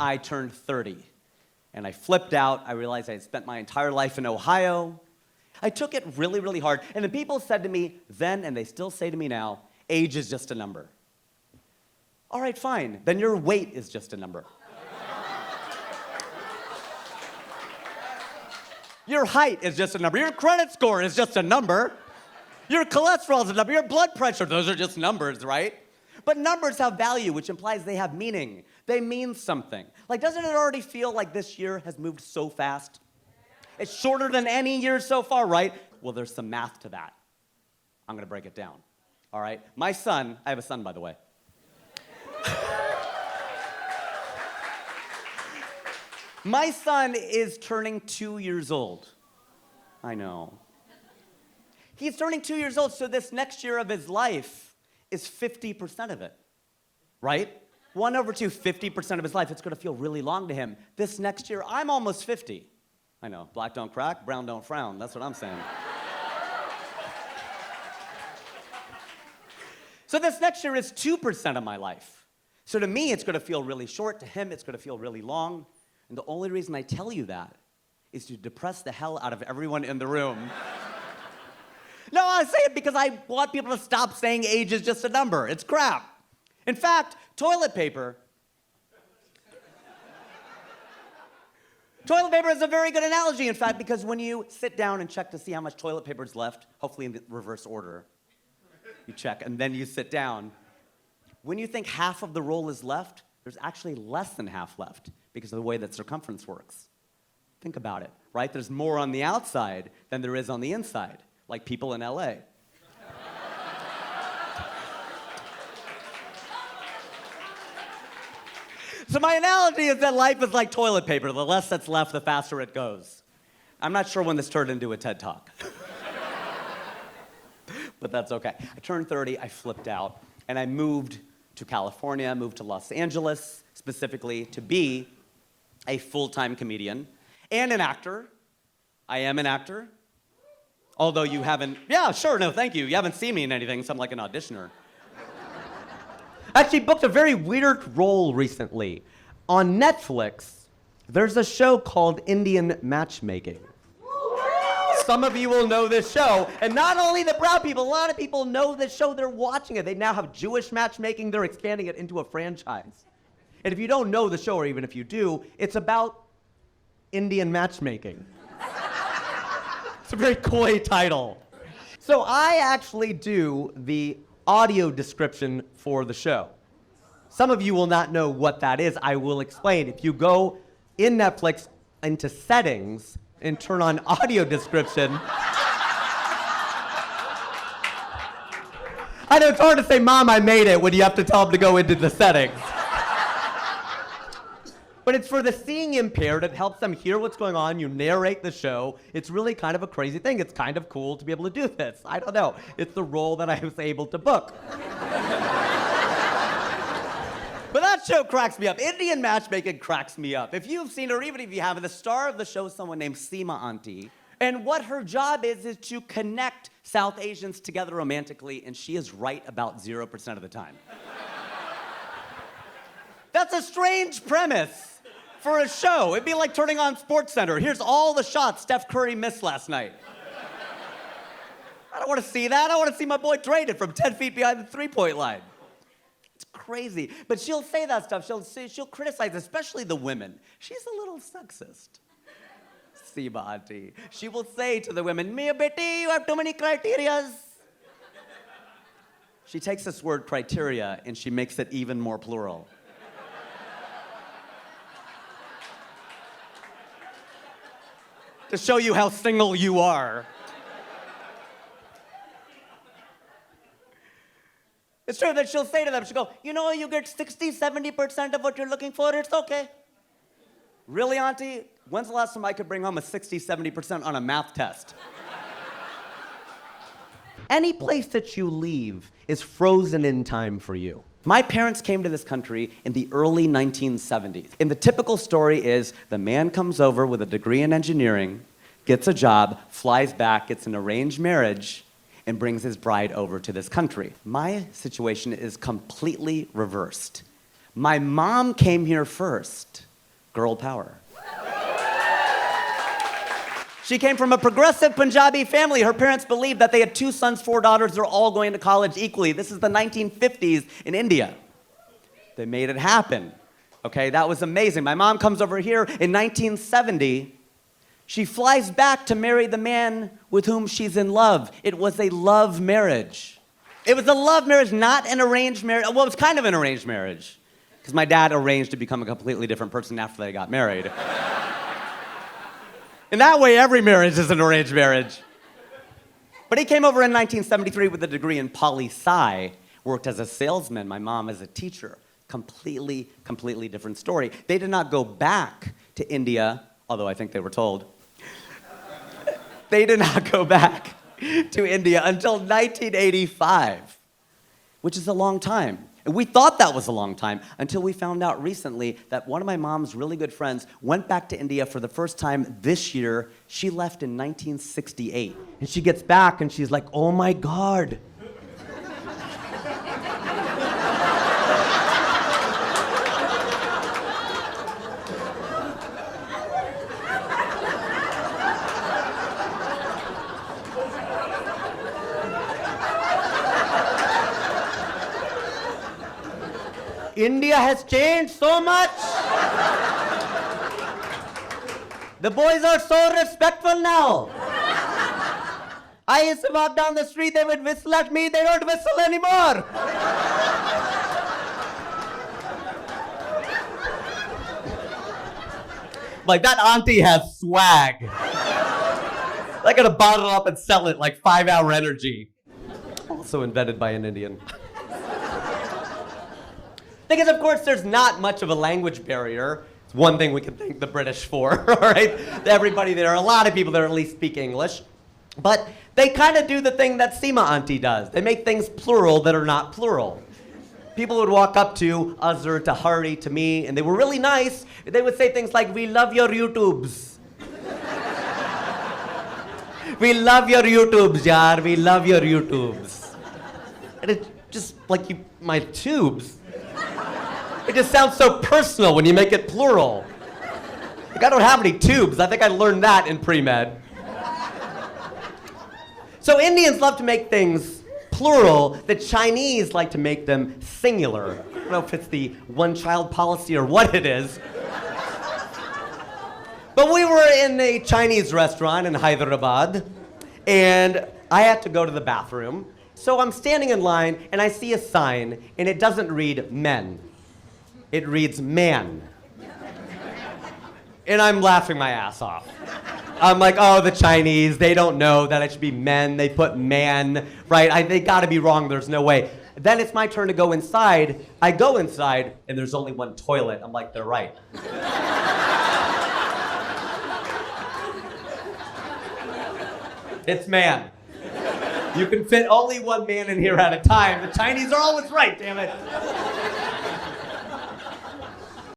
I turned 30. And I flipped out. I realized I had spent my entire life in Ohio. I took it really, really hard. And the people said to me then, and they still say to me now, age is just a number. All right, fine. Then your weight is just a number. Your height is just a number. Your credit score is just a number. Your cholesterol is a number. Your blood pressure, those are just numbers, right? But numbers have value, which implies they have meaning. They mean something. Like, doesn't it already feel like this year has moved so fast? It's shorter than any year so far, right? Well, there's some math to that. I'm gonna break it down, all right? My son, I have a son, by the way. My son is turning 2 years old. I know. He's turning 2 years old, so this next year of his life is 50% of it, right? 1/2, 50% of his life, it's gonna feel really long to him. This next year, I'm almost 50. I know, black don't crack, brown don't frown, that's what I'm saying. So this next year is 2% of my life. So to me, it's gonna feel really short, to him, it's gonna feel really long. And the only reason I tell you that is to depress the hell out of everyone in the room. No, I say it because I want people to stop saying age is just a number. It's crap. In fact, toilet paper is a very good analogy, in fact, because when you sit down and check to see how much toilet paper is left, hopefully in the reverse order, you check and then you sit down. When you think half of the roll is left, there's actually less than half left because of the way that circumference works. Think about it, right? There's more on the outside than there is on the inside, like people in LA. So my analogy is that life is like toilet paper. The less that's left, the faster it goes. I'm not sure when this turned into a TED Talk. But that's okay. I turned 30, I flipped out, and I moved to California, moved to Los Angeles, specifically to be a full-time comedian and an actor. I am an actor. Although you haven't, yeah, sure, no, thank you. You haven't seen me in anything, so I'm like an auditioner. I actually booked a very weird role recently. On Netflix, there's a show called Indian Matchmaking. Some of you will know this show, and not only the brown people, a lot of people know this show, they're watching it. They now have Jewish matchmaking, they're expanding it into a franchise. And if you don't know the show, or even if you do, it's about Indian matchmaking. It's a very coy title. So I actually do the audio description for the show. Some of you will not know what that is. I will explain. If you go in Netflix into settings and turn on audio description. I know it's hard to say, Mom, I made it, when you have to tell them to go into the settings. But it's for the seeing impaired. It helps them hear what's going on. You narrate the show. It's really kind of a crazy thing. It's kind of cool to be able to do this. I don't know. It's the role that I was able to book. But that show cracks me up. Indian matchmaking cracks me up. If you've seen it, or even if you haven't, the star of the show is someone named Sima Aunty. And what her job is to connect South Asians together romantically, and she is right about 0% of the time. That's a strange premise for a show. It'd be like turning on SportsCenter. Here's all the shots Steph Curry missed last night. I don't want to see that. I want to see my boy traded from 10 feet behind the three-point line. It's crazy. But she'll say that stuff. She'll criticize, especially the women. She's a little sexist. Sima Aunty. She will say to the women, "Mia beti, you have too many criterias." She takes this word criteria and she makes it even more plural. To show you how single you are. It's true that she'll say to them, she'll go, "You know, you get 60, 70% of what you're looking for, it's okay." Really, Auntie? When's the last time I could bring home a 60, 70% on a math test? Any place that you leave is frozen in time for you. My parents came to this country in the early 1970s. And the typical story is the man comes over with a degree in engineering, gets a job, flies back, gets an arranged marriage, and brings his bride over to this country. My situation is completely reversed. My mom came here first. Girl power. She came from a progressive Punjabi family. Her parents believed that they had 2 sons, 4 daughters. They're all going to college equally. This is the 1950s in India. They made it happen. Okay, that was amazing. My mom comes over here in 1970. She flies back to marry the man with whom she's in love. It was a love marriage. It was a love marriage, not an arranged marriage. Well, it was kind of an arranged marriage, because my dad arranged to become a completely different person after they got married. In that way, every marriage is an arranged marriage. But he came over in 1973 with a degree in poli-sci, worked as a salesman, my mom as a teacher. Completely different story. They did not go back to India, although I think they were told. They did not go back to India until 1985, which is a long time. And we thought that was a long time until we found out recently that one of my mom's really good friends went back to India for the first time this year. She left in 1968. And she gets back and she's like, oh my God. India has changed so much. The boys are so respectful now. I used to walk down the street, they would whistle at me, they don't whistle anymore. Like, that auntie has swag. I gotta bottle up and sell it like 5-hour energy. Also invented by an Indian. Because, of course, there's not much of a language barrier. It's one thing we can thank the British for, all right? Everybody, there are a lot of people that at least speak English. But they kind of do the thing that Sima Aunty does. They make things plural that are not plural. People would walk up to Azhar, to Hari, to me, and they were really nice. They would say things like, we love your YouTubes. We love your YouTubes, yaar. We love your YouTubes. And it's just like, my tubes. It just sounds so personal when you make it plural. Like, I don't have any tubes. I think I learned that in pre-med. So Indians love to make things plural. The Chinese like to make them singular. I don't know if it's the one-child policy or what it is. But we were in a Chinese restaurant in Hyderabad, and I had to go to the bathroom. So I'm standing in line, and I see a sign, and it doesn't read men. It reads man. And I'm laughing my ass off. I'm like, oh, the Chinese, they don't know that it should be men. They put man, right? They gotta be wrong, there's no way. Then it's my turn to go inside. I go inside, and there's only one toilet. I'm like, they're right. It's man. You can fit only one man in here at a time. The Chinese are always right, damn it.